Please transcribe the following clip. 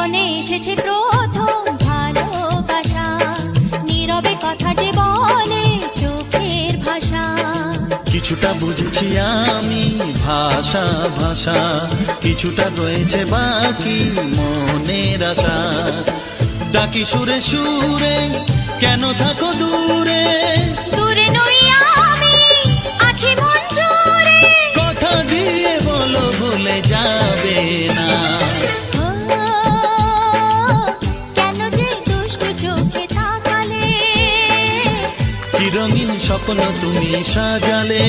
জীবনে এসেছে প্রথম ভালোবাসা, নীরবে কথা যে বলে চোখের ভাষা। কিছুটা বুঝেছি আমি ভাষা ভাষা, কিছুটা রয়েছে বাকি মনের আশা। ডাকি সুরে সুরে কেন থাকো দূরে, দূরে নই আমি আছি মন জুড়ে। কথা দিয়ে বলো ভুলে যাবে না। কেন যে দুষ্ট চোখে তাকালে, কি রঙিন স্বপ্ন তুমি সাজালে।